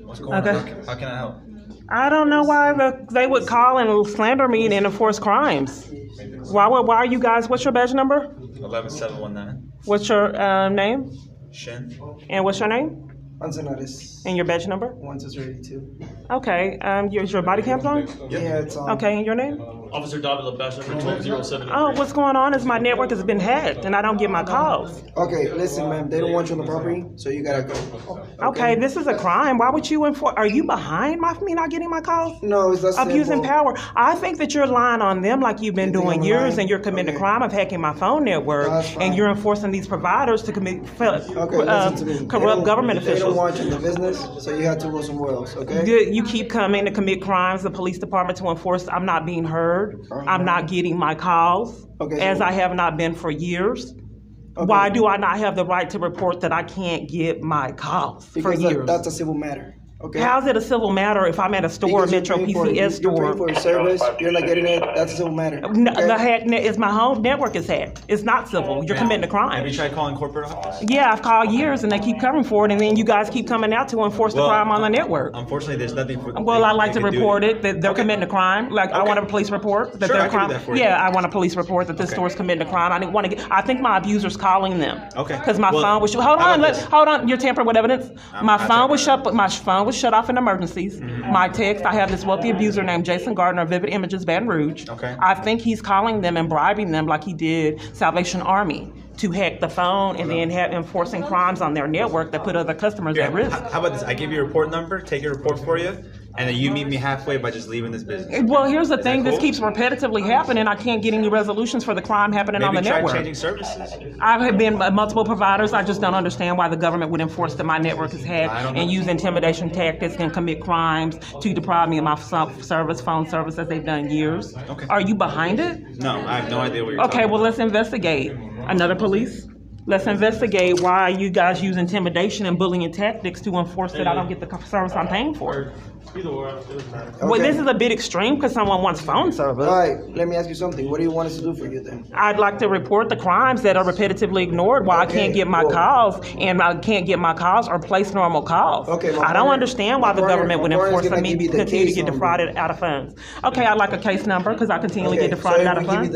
What's going on? How can I help? I don't know why they would call and slander me and enforce crimes. Why are you guys, what's your badge number? 11719. What's your name? Shin. And what's your name? Anzanaris. And your badge number? 1232. Okay, is your body cam on? Yeah, it's on. Okay, and your name? Officer Davila, badge number 12073. Oh, what's going on is my network has been hacked and I don't get my calls. Okay, listen, ma'am, they don't want you on the property, so you gotta go. Okay, this is a crime. Why would you enforce? Are you behind me not getting my calls? No, it's not Abusing power. I think that you're lying on them like you've been doing years, and you're committing a crime of hacking my phone network, and you're enforcing these providers to commit corrupt government officials. They don't want you in the business, so you have to go somewhere else, okay? You keep coming to commit crimes, the police department to enforce. I'm not being heard. I'm not getting my calls, as I have not been for years. Why do I not have the right to report that I can't get my calls for years? That's a civil matter. Okay. How's it a civil matter if I'm at a store, Metro PCS store? You're paying for a service, you're not getting it, that's a civil matter. Okay? The hack is my home network is hacked. It's not civil. You're committing a crime. Have you tried calling corporate office? Yeah, I've called years and they keep coming for it, and then you guys keep coming out to enforce the crime on the network. Unfortunately, there's nothing for. Well, I like to report it that they're committing a crime. Like I want a police report that they're a crime. Yeah, I want a police report that this store's committing a crime. I think my abuser's calling them. Okay. Because my phone was hold on. You're tampering with evidence. My phone was shut off in emergency. My text, I have this wealthy abuser named Jason Gardner of Vivid Images, Baton Rouge. Okay. I think he's calling them and bribing them like he did Salvation Army to hack the phone and then have enforcing crimes on their network that put other customers at risk. How about this? I give you a report number, take your report for you, and then you meet me halfway by just leaving this business. Well, here's the thing. This keeps repetitively happening. I can't get any resolutions for the crime happening on the network. Maybe try changing services. I have been multiple providers. I just don't understand why the government would enforce that my network is hacked and use intimidation tactics and commit crimes to deprive me of my phone service as they've done years. Okay. Are you behind it? No, I have no idea what you're talking about. Okay, well, let's investigate. Another police? Let's investigate why you guys use intimidation and bullying tactics to enforce that I don't get the service I'm paying for. Well, this is a bit extreme because someone wants phone service. All right, let me ask you something. What do you want us to do for you then? I'd like to report the crimes that are repetitively ignored while I can't get my calls, and I can't get my calls or place normal calls. Okay, I don't understand why the government would enforce me to continue to get defrauded out of funds. Okay, I'd like a case number because I continually get defrauded out of funds.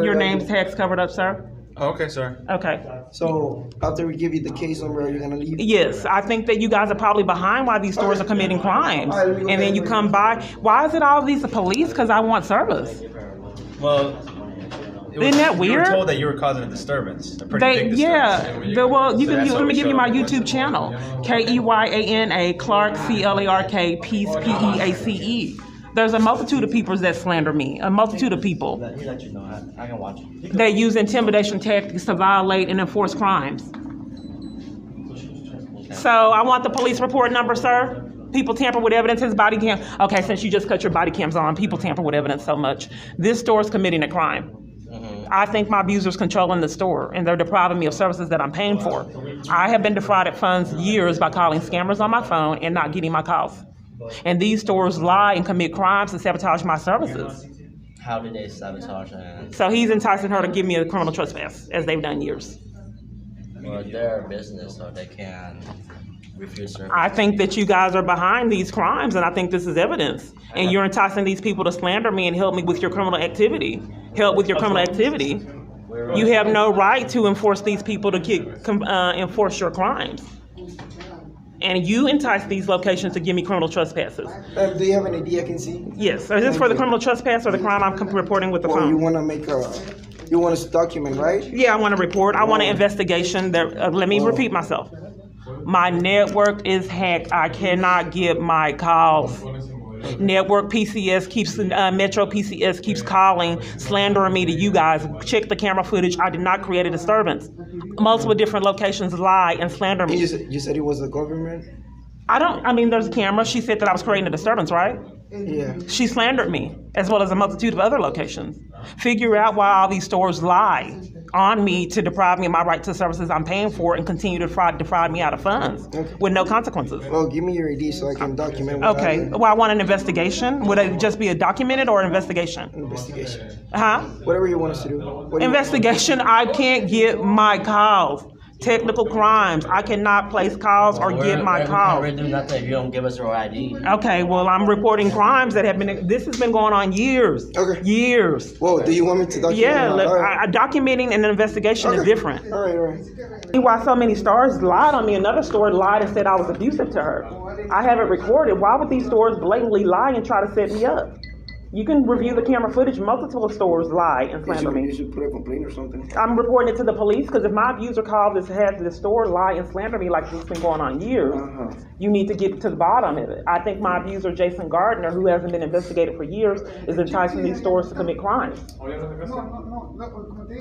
Your name's tax covered up, sir. Oh, okay, sorry. Okay. So after we give you the case number, are you going to leave? Yes, I think that you guys are probably behind why these stores are committing crimes. And then you come by. Why is it all these police? Because I want service. Well, isn't that weird? You were told that you were causing a disturbance. A pretty big disturbance. Yeah. Well, let me give you my YouTube channel. Keyana Clark Clark Peace Peace. There's a multitude of people that slander me. A multitude of people. I can watch it. They use intimidation tactics to violate and enforce crimes. So I want the police report number, sir. People tamper with evidence. His body cam. Okay, since you just cut your body cams on, people tamper with evidence so much. This store is committing a crime. I think my abuser's controlling the store, and they're depriving me of services that I'm paying for. I have been defrauded funds years by calling scammers on my phone and not getting my calls. And these stores lie and commit crimes and sabotage my services. How did they sabotage that? So he's enticing her to give me a criminal trespass, as they've done years. Well, they're a business, so they can refuse service. I think that you guys are behind these crimes, and I think this is evidence. And you're enticing these people to slander me and help me with your criminal activity. Help with your criminal activity. You have no right to enforce these people to enforce your crimes. And you entice these locations to give me criminal trespasses. Do you have an ID I can see? Yes. Is this for the criminal trespass or the crime I'm reporting with the phone? You want to make you want to document, right? Yeah, I want to report. I want an investigation. Let me repeat myself. My network is hacked. I cannot get my calls. Network PCS keeps, Metro PCS keeps calling, slandering me to you guys. Check the camera footage. I did not create a disturbance. Multiple different locations lie and slander me. You said it was the government? There's a camera. She said that I was creating a disturbance, right? Yeah. She slandered me, as well as a multitude of other locations. Figure out why all these stores lie on me to deprive me of my right to services I'm paying for and continue to defraud me out of funds with no consequences. Well, give me your ID so I can document what happened. Well, I want an investigation. Would it just be a documented or an investigation? Investigation. Huh? Whatever you want us to do. Investigation. I can't get my calls. Technical crimes. I cannot place calls or get my calls. We can't do nothing if you don't give us your ID. Okay, well, I'm reporting crimes that have been, this has been going on years. Okay. Years. Whoa, do you want me to document? Yeah, All right. documenting an investigation is different. All right. Why so many stores lied on me. Another store lied and said I was abusive to her. I have it recorded. Why would these stores blatantly lie and try to set me up? You can review the camera footage. Multiple stores lie and slander me. You should put a complaint or something. I'm reporting it to the police because if my abuser called this, had the store lie and slander me like this has been going on years, you need to get to the bottom of it. I think my abuser, Jason Gardner, who hasn't been investigated for years, is enticing these stores to commit crimes.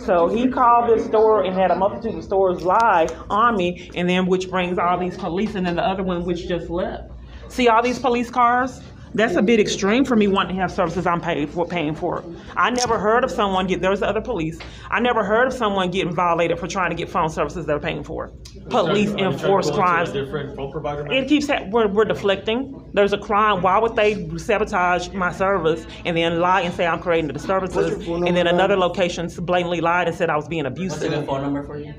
So he called this store and had a multitude of stores lie on me, and then which brings all these police, and then the other one which just left. See all these police cars? That's a bit extreme for me wanting to have services I'm paying for. I never heard of someone there's other police. I never heard of someone getting violated for trying to get phone services they're paying for. Police enforce crimes. It keeps we're deflecting. There's a crime. Why would they sabotage my service and then lie and say I'm creating the disturbances? And then another location blatantly lied and said I was being abusive. What's a good phone number for you?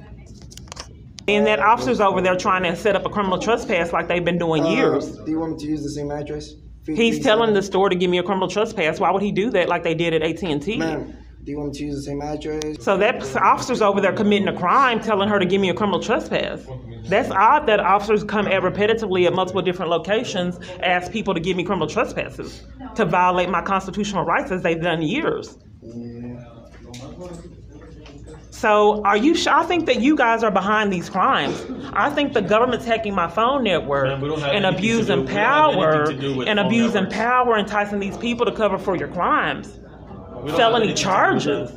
And that officer's over there trying to set up a criminal trespass like they've been doing years. Do you want me to use the same address? He's telling the store to give me a criminal trespass. Why would he do that like they did at AT&T? Ma'am, do you want me to use the same address? So that officer's over there committing a crime, telling her to give me a criminal trespass. That's odd that officers come repetitively at multiple different locations, ask people to give me criminal trespasses, to violate my constitutional rights as they've done years. Yeah. So I think that you guys are behind these crimes. I think the government's hacking my phone network and abusing power, enticing these people to cover for your crimes, felony charges.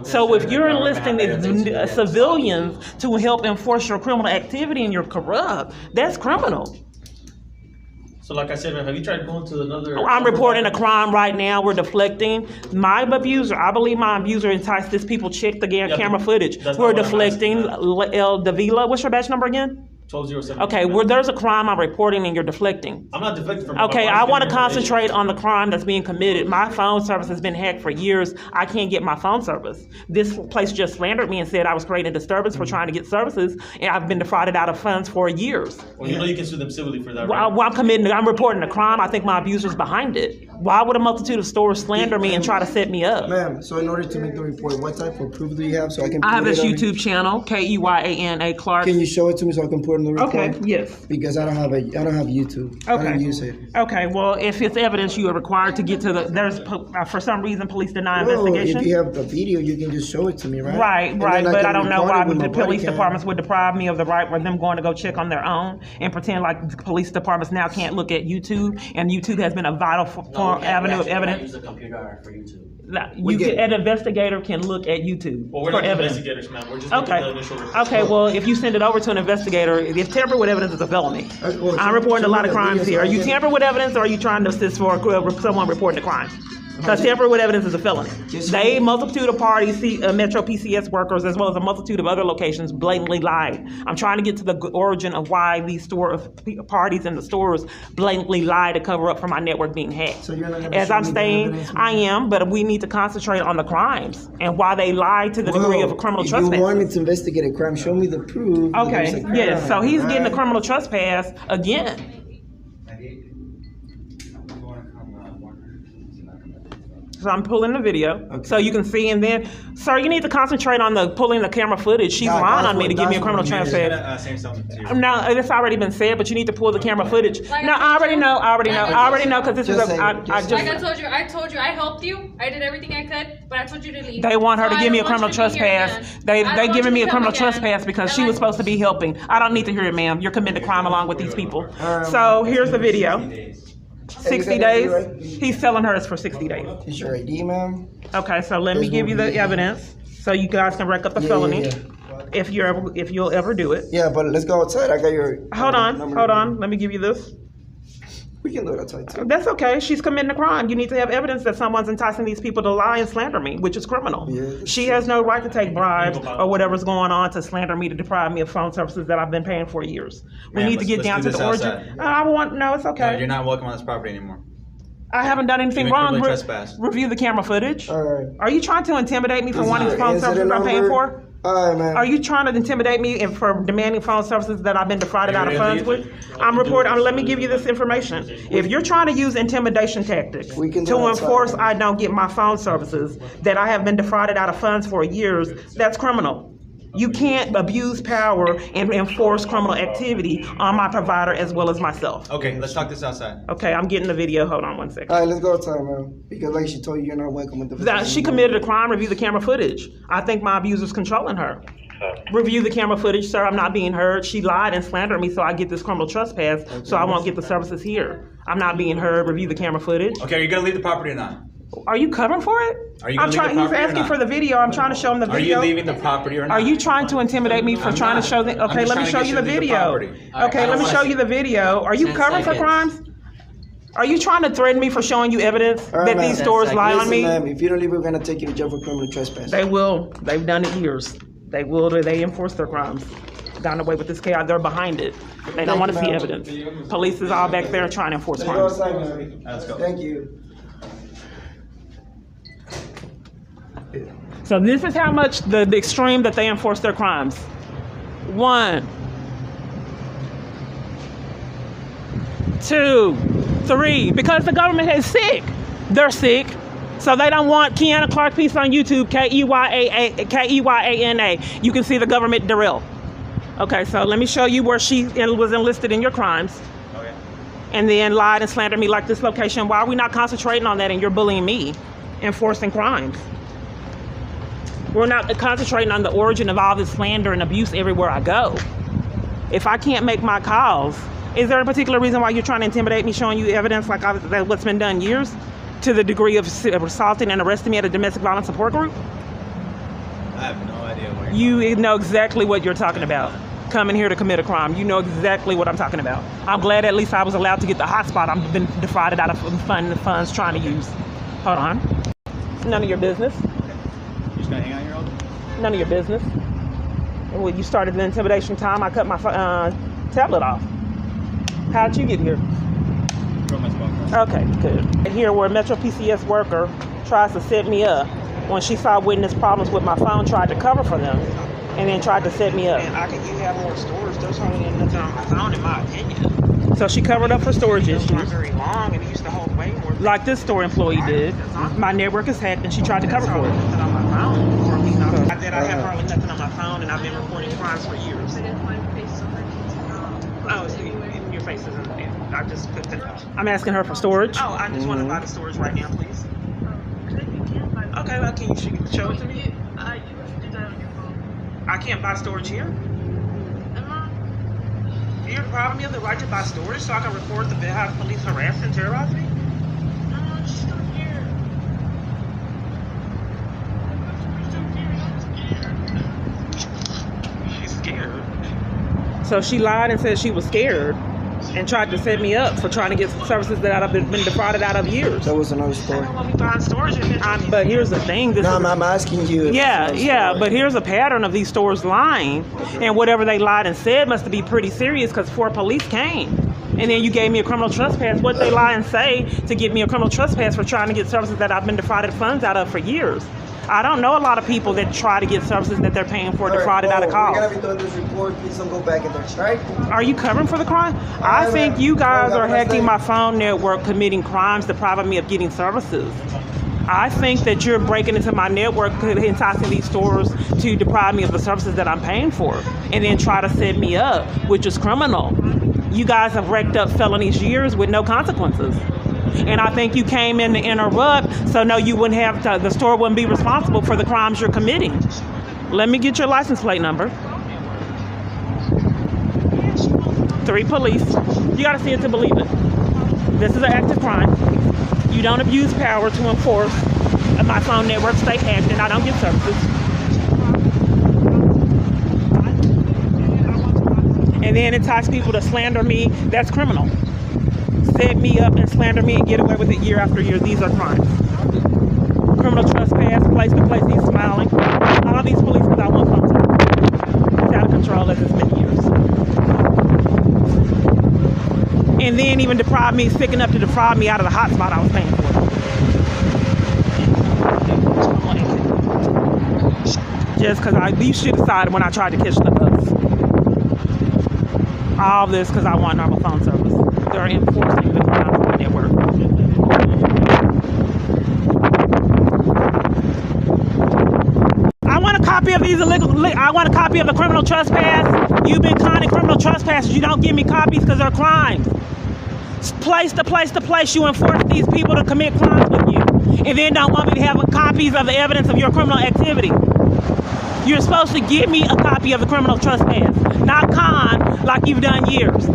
So if you're enlisting these civilians to help enforce your criminal activity and you're corrupt, that's criminal. So like I said, man, have you tried going to another... I'm reporting a crime right now. We're deflecting. My abuser, I believe my abuser enticed this people. Check the camera footage. We're deflecting. El Davila, what's your badge number again? 12007. Okay, there's a crime I'm reporting and you're deflecting. I'm not deflecting from... Okay, I want to concentrate on the crime that's being committed. My phone service has been hacked for years. I can't get my phone service. This place just slandered me and said I was creating a disturbance for trying to get services, and I've been defrauded out of funds for years. Well, you know you can sue them civilly for that, right? I'm reporting a crime. I think my abuser's behind it. Why would a multitude of stores slander me and try to set me up? Ma'am, so in order to make the report, what type of proof do you have so I can... I have this YouTube channel, Keyana Clark. Can you show it to me so I can put it in the report? Okay, yes. Because I don't have YouTube. Okay. I don't use it. Okay, well, if it's evidence, you are required to get to for some reason, police deny investigation. If you have the video, you can just show it to me, right? Right, but I don't know why the police departments would deprive me of the right for them going to go check on their own and pretend like the police departments now can't look at YouTube, and YouTube has been a vital avenue of evidence. Use a computer for YouTube. An investigator can look at YouTube Well, we're for not evidence. investigators, man. We're just looking at the initial report. Okay, well, if you send it over to an investigator, if tampering with evidence is a felony. I'm reporting a lot of crimes here. Are you tampering with evidence, or are you trying to assist for someone reporting a crime? Because tampering with evidence is a felony. A multitude of parties, Metro PCS workers, as well as a multitude of other locations, blatantly lied. I'm trying to get to the origin of why these parties in the stores blatantly lie to cover up for my network being hacked. So you're not gonna As I'm saying, I am, but we need to concentrate on the crimes and why they lie to the degree of a criminal trespass. If you want me to investigate a crime, show me the proof. Okay, yes. So he's getting a criminal trespass again. So I'm pulling the video, so you can see, and then, sir, you need to concentrate on pulling the camera footage. She's lying on me to give me a criminal trespass. No, it's already been said, but you need to pull the camera footage. Like No, I already know, because this is Just a, say I it. just. Like I told you, I helped you. I did everything I could, but I told you to leave. They want her So to I give me a don't want criminal you to be here trespass. again. They giving me a criminal again. trespass because And she was like- supposed to be helping. I don't need to hear it, ma'am. You're committing a crime along with these people. So here's the video. 60 days. He's telling her it's for 60 days. Is your ID, ma'am? Okay, so let me give you the evidence so you guys can wreck up the felony yeah. if you'll ever do it. Yeah, but let's go outside. I got your... Hold number. on. Let me give you this. We can do it outside, too. That's okay. She's committing a crime. You need to have evidence that someone's enticing these people to lie and slander me, which is criminal. Yeah. She has no right to take bribes or whatever's going on to slander me, to deprive me of phone services that I've been paying for years. We Ma'am, need to get let's down do to this the origin. outside. No, it's okay. No, you're not welcome on this property anymore. I haven't done anything You wrong. criminally trespass. Review the camera footage. All right. Are you trying to intimidate me for Is wanting there phone incident services I'm paying number? for? All right, man. Are you trying to intimidate me and for demanding phone services that I've been defrauded out of funds with? I'm reporting. Let me give you this information. If you're trying to use intimidation tactics We can do to it enforce outside. I don't get my phone services that I have been defrauded out of funds for years, that's criminal. You can't abuse power and enforce criminal activity on my provider as well as myself. Okay, let's talk this outside. Okay, I'm getting the video. Hold on one second. All right, let's go outside, man. Because like she told you, you're not welcome with the That she committed a crime, review the camera footage. I think my abuser's controlling her. Review the camera footage, sir. I'm not being heard. She lied and slandered me, so I get this criminal trespass, so I won't get the services here. I'm not being heard. Review the camera footage. Okay, are you gonna leave the property or not? Are you covering for it? Are you gonna leave the He's property or asking not? for the video. I'm trying to show him the Are video. you leaving the property or not? Are you trying to intimidate me for I'm trying not. to show the? I'm Okay, just let me trying show to you the get you to leave the video. property. I Okay, don't let me wanna show see- you the video. Are you 10 covering for seconds. crimes? Are you trying to threaten me for showing you evidence All right, that ma'am. these stores lie on Listen, me? ma'am, if you don't leave, we're gonna take you to jail for criminal trespass. They will. They've done it years. They will. They enforce their crimes. Gotten away with this chaos. They're behind it. They don't want to see evidence. Police is all back there trying to enforce Let's go crimes. outside, man. Let's go. Thank you. So this is how much the extreme that they enforce their crimes. 1, 2, 3. Because the government is sick. They're sick. So they don't want Keyana Clark Peace on YouTube, Keyyana. You can see the government derail. Okay, so let me show you where she was enlisted in your crimes. Okay. And then lied and slandered me like this location. Why are we not concentrating on that and you're bullying me, enforcing crimes? We're not concentrating on the origin of all this slander and abuse everywhere I go. If I can't make my calls, is there a particular reason why you're trying to intimidate me, showing you evidence like what's been done years, to the degree of assaulting and arresting me at a domestic violence support group? I have no idea where You know exactly what you're talking about. Coming here to commit a crime. You know exactly what I'm talking about. I'm glad at least I was allowed to get the hotspot I've been defrauded out of funds trying to use. Hold on. None of your business. You're just gonna hang out here all day? None of your business. And when you started the intimidation time, I cut my tablet off. How'd you get here? Throw my spot. Okay, good. Here where a Metro PCS worker tries to set me up when she saw witness problems with my phone, tried to cover for them, and then tried to set me up. And you have more storage. There's hardly nothing on my phone, in my opinion. So she covered up for storage It's not issues, very long, and it used to hold way more. like this store employee did. My network is hacked, and she tried to cover for it. Nothing on my phone. Or at least not. I have hardly nothing on my phone, and I've been reporting crimes for years. Oh, it's in your face isn't it? I just put that. I'm asking her for storage. Oh, I just want to buy the storage right now, please. Okay, well, can you show it to me? I can't buy storage here. Do you deprive me of the right to buy storage so I can report the how the police harass and terrorize me? She's scared. So she lied and said she was scared and tried to set me up for trying to get services that I've been defrauded out of years. That was another I story. don't want me buying storage in here. But here's the thing. This No, is, I'm asking you. if yeah, it's another yeah, story. but here's a pattern of these stores lying, and whatever they lied and said must be pretty serious because 4 police came. And then you gave me a criminal trespass. What they lie and say to give me a criminal trespass for trying to get services that I've been defrauded funds out of for years. I don't know a lot of people that try to get services that they're paying for All right, defrauded out of we're cost. gonna be doing this report. Please don't go back in there, right? Are you covering for the crime? I right, think ma'am. you guys Well, are have a nice hacking day. my phone network, committing crimes, depriving me of getting services. I think that you're breaking into my network, enticing these stores to deprive me of the services that I'm paying for, and then try to set me up, which is criminal. You guys have racked up felonies years with no consequences. And I think you came in to interrupt, so no, you wouldn't have to, the store wouldn't be responsible for the crimes you're committing. Let me get your license plate number. 3 police. You gotta see it to believe it. This is an active crime. You don't abuse power to enforce my phone network stay hacked and I don't get services. And then entice people to slander me, that's criminal. Set me up and slander me and get away with it year after year, these are crimes. Criminal trespass, place to place, he's smiling. All these police without one contact. It's out of control as it's been years. And then even deprive me, sick enough to defraud me out of the hotspot I was paying for. Just because you should have decided when I tried to catch the bus. All this because I want normal phone service. They're enforcing the crime on my network. I want a copy of these I want a copy of the criminal trespass. You've been conning criminal trespasses. You don't give me copies because they're crimes. Place to place, you enforce these people to commit crimes with you, and then don't want me to have copies of the evidence of your criminal activity. You're supposed to give me a copy of the criminal trespass, not con like you've done years.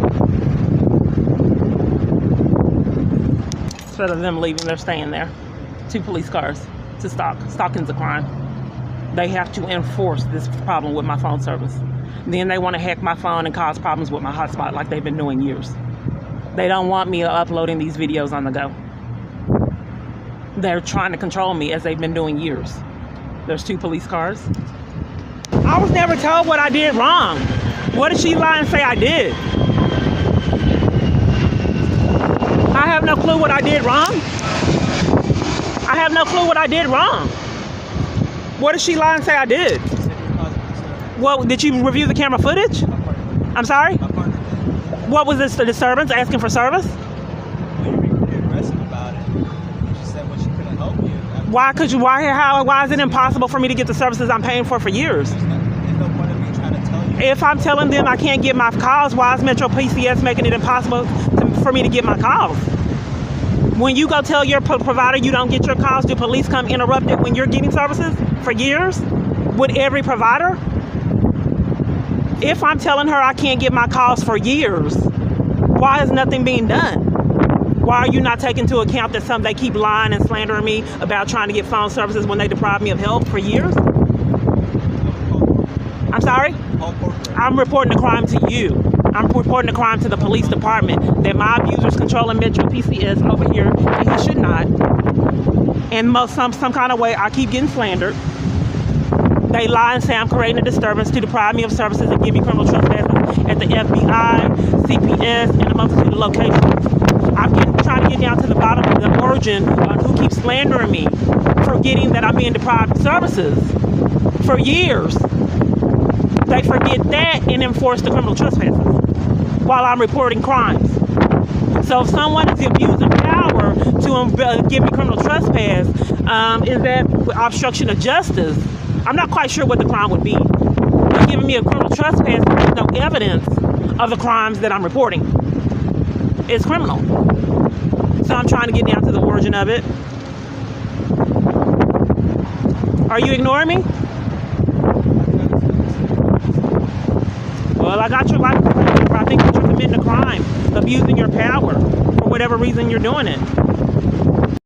Instead of them leaving, they're staying there. 2 police cars to stalk. Stalking's a crime. They have to enforce this problem with my phone service. Then they want to hack my phone and cause problems with my hotspot like they've been doing years. They don't want me uploading these videos on the go. They're trying to control me as they've been doing years. There's 2 police cars. I was never told what I did wrong. What did she lie and say I did? I have no clue what I did wrong. I have no clue what I did wrong. What did she lie and say I did? Well, did you review the camera footage? I'm sorry? What was this, the disturbance, asking for service? Why is it impossible for me to get the services I'm paying for years? If I'm telling them I can't get my calls, why is Metro PCS making it impossible for me to get my calls? When you go tell your provider you don't get your calls, do police come interrupt it when you're getting services for years? With every provider? If I'm telling her I can't get my calls for years, why is nothing being done? Why are you not taking into account that they keep lying and slandering me about trying to get phone services when they deprive me of help for years? I'm sorry? I'm reporting the crime to you. I'm reporting the crime to the police department that my abuser's controlling Metro PCS over here, and he should not. And some kind of way, I keep getting slandered. They lie and say I'm creating a disturbance to deprive me of services and give me criminal trespasses at the FBI, CPS, and a multitude of locations. I'm trying to get down to the bottom of the origin on who keeps slandering me, forgetting that I'm being deprived of services for years. They forget that and enforce the criminal trespasses while I'm reporting crimes. So if someone is abusing power to give me criminal trespass, is that obstruction of justice? I'm not quite sure what the crime would be. They're giving me a criminal trespass, there's no evidence of the crimes that I'm reporting. It's criminal. So I'm trying to get down to the origin of it. Are you ignoring me? Well, I got your life. I think that you're committing a crime, abusing your power for whatever reason you're doing it.